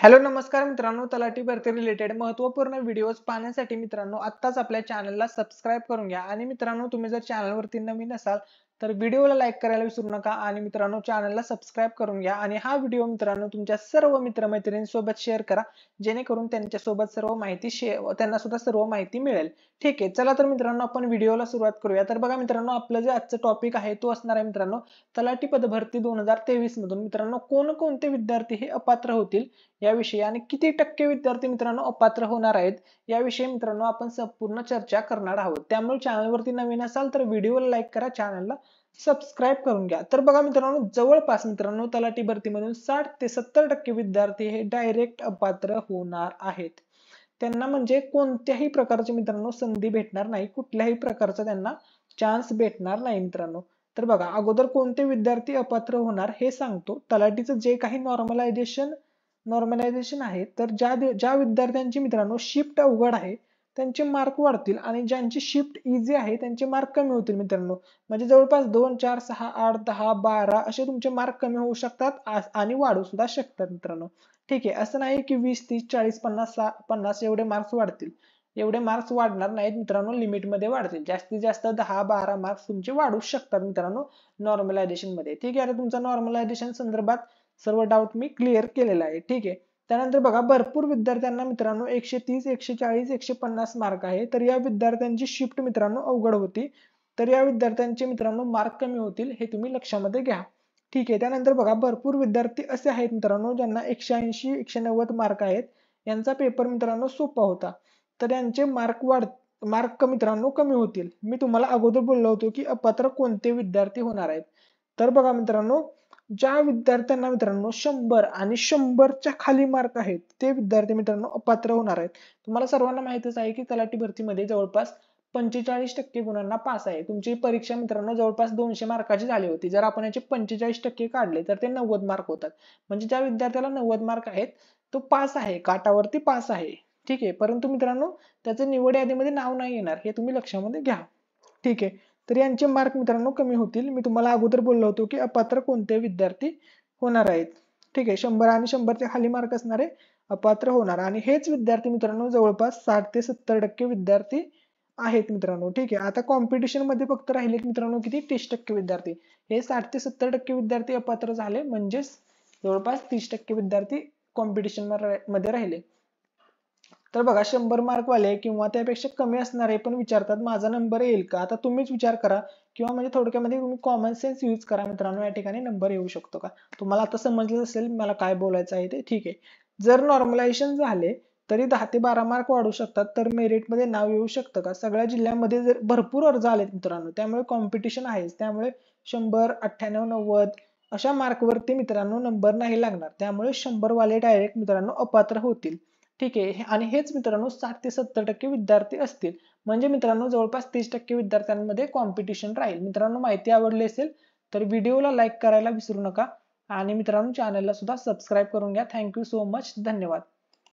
Hello नमस्कार मित्रांनो, तलाठी भरती रिलेटेड महत्त्वपूर्ण व्हिडिओज पाहण्यासाठी मित्रांनो आत्ताच आपल्या चॅनलला सबस्क्राईब करून घ्या। आणि मित्रांनो तुम्ही जर चॅनलवरती नवीन असाल तर व्हिडिओला लाईक करायला विसरू नका आणि मित्रांनो चॅनलला सबस्क्राईब करून घ्या आणि हा व्हिडिओ मित्रांनो तुमच्या सर्व मित्रमैत्रिणींसोबत शेअर करा, जेणेकरून त्यांच्यासोबत सर्व माहिती त्यांना सुद्धा सर्व माहिती मिळेल। ठीक आहे, चला तर मित्रांनो आपण व्हिडिओला सुरुवात करूया। तर बघा मित्रांनो, आपलं जे आजचं टॉपिक आहे तो असणार आहे मित्रांनो तलाठी पद भरती 2023 मधून मित्रांनो कोणकोणते विद्यार्थी हे अपात्र होतील याविषयी आणि किती टक्के विद्यार्थी मित्रांनो अपात्र होणार आहेत याविषयी मित्रांनो आपण संपूर्ण चर्चा करणार आहोत। त्यामुळे चॅनलवरती नवीन असाल तर व्हिडिओला लाईक करा, चॅनलला सबस्क्राईब करून घ्या। तर बघा मित्रांनो, जवळपास मित्रांनो तलाठी भरतीमधून 60 ते 70% विद्यार्थी हे डायरेक्ट अपात्र होणार आहेत। त्यांना म्हणजे कोणत्याही प्रकारची मित्रांनो संधी भेटणार नाही, कुठल्याही प्रकारचा त्यांना चान्स भेटणार नाही मित्रांनो। तर बघा, अगोदर कोणते विद्यार्थी अपात्र होणार हे सांगतो। तलाठीचं जे काही नॉर्मलायझेशन आहे, तर ज्या विद्यार्थ्यांची मित्रांनो शिफ्ट अवघड आहे त्यांचे मार्क वाढतील आणि ज्यांची शिफ्ट इझी आहे त्यांचे मार्क कमी होतील मित्रांनो। म्हणजे जवळपास 2, 4, 6, 8, 10, 12 असे तुमचे मार्क कमी होऊ शकतात आणि वाढू सुद्धा शकतात मित्रांनो। ठीक आहे, असं नाही की 20, 30, 40, 50 एवढे मार्क्स वाढतील। एवढे मार्क्स वाढणार नाहीत मित्रांनो, लिमिट मध्ये वाढतील। जास्तीत जास्त 10-12 मार्क्स तुमचे वाढू शकतात मित्रांनो नॉर्मलायझेशन मध्ये। ठीक आहे, आता तुमचा नॉर्मलायझेशन संदर्भात सर्व डाऊट मी क्लिअर केलेला आहे। ठीक आहे, त्यानंतर बघा, भरपूर विद्यार्थ्यांना मित्रांनो 130, 140, 150 मार्क आहे, तर या विद्यार्थ्यांची शिफ्ट मित्रांनो अवघड होती, तर या विद्यार्थ्यांचे मित्रांनो मार्क कमी होतील, हे तुम्ही लक्षामध्ये घ्या। ठीक आहे, त्यानंतर बघा, भरपूर विद्यार्थी असे आहेत मित्रांनो ज्यांना 180, 190 मार्क आहेत, यांचा पेपर मित्रांनो सोपा होता, तर यांचे मार्क मित्रांनो कमी होतील। मी तुम्हाला अगोदर बोललो होतो की अपात्र कोणते विद्यार्थी होणार आहेत। तर बघा मित्रांनो, ज्या विद्यार्थ्यांना मित्रांनो 100 आणि 100च्या खाली मार्क आहेत ते विद्यार्थी मित्रांनो अपात्र होणार आहेत। तुम्हाला सर्वांना माहितच आहे की तलाठी भरतीमध्ये जवळपास 45% गुणांना पास आहे। तुमची परीक्षा मित्रांनो जवळपास 200 मार्काची झाली होती। जर आपण याचे 45% काढले तर ते 90 मार्क होतात। म्हणजे ज्या विद्यार्थ्याला 90 मार्क आहेत तो पास आहे, काठावरती पास आहे। ठीक आहे, परंतु मित्रांनो त्याचे निवड यादीमध्ये नाव नाही येणार, हे तुम्ही लक्षामध्ये घ्या। ठीक आहे, तर यांचे मार्क मित्रांनो कमी होतील। मी तुम्हाला अगोदर बोललो होतो की अपात्र कोणते विद्यार्थी होणार आहेत। ठीक आहे, 100 आणि 100च्या खाली मार्क असणारे अपात्र होणार आणि हेच विद्यार्थी मित्रांनो जवळपास 60 ते 70% विद्यार्थी आहेत मित्रांनो। ठीक आहे, आता कॉम्पिटिशन मध्ये फक्त राहिलेत मित्रांनो किती, 30% विद्यार्थी। हे 60 ते 70% विद्यार्थी अपात्र झाले, म्हणजेच जवळपास 30% विद्यार्थी कॉम्पिटिशन मध्ये राहिले। तर बघा, 100 मार्क वाले किंवा त्यापेक्षा कमी असणारे पण विचारतात माझा नंबर येईल का। आता तुम्हीच विचार करा, किंवा म्हणजे थोडक्यामध्ये तुम्ही कॉमन सेन्स यूज करा मित्रांनो, या ठिकाणी नंबर येऊ शकतो का। तुम्हाला आता समजलं असेल मला काय बोलायचं आहे ते। ठीक आहे, जर नॉर्मलायझेशन झाले तरी 10 ते 12 मार्क वाढू शकतात, तर मेरिट मध्ये नाव येऊ शकतं का। सगळ्या जिल्ह्यामध्ये जर भरपूर अर्ज आलेत मित्रांनो, त्यामुळे कॉम्पिटिशन आहेच, त्यामुळे 100, 98, 90 अशा मार्क वरती मित्रांनो नंबर नाही लागणार, त्यामुळे 100 वाले डायरेक्ट मित्रांनो अपात्र होतील। ठीक आहे, आणि हेच मित्रांनो 60 ते 70% विद्यार्थी असतील, म्हणजे मित्रांनो जवळपास 30% विद्यार्थ्यांमध्ये कॉम्पिटिशन राहील। मित्रांनो माहिती आवडली असेल तर व्हिडिओला लाईक करायला विसरू नका आणि मित्रांनो चॅनलला सुद्धा सबस्क्राईब करून घ्या। थँक्यू सो मच, धन्यवाद।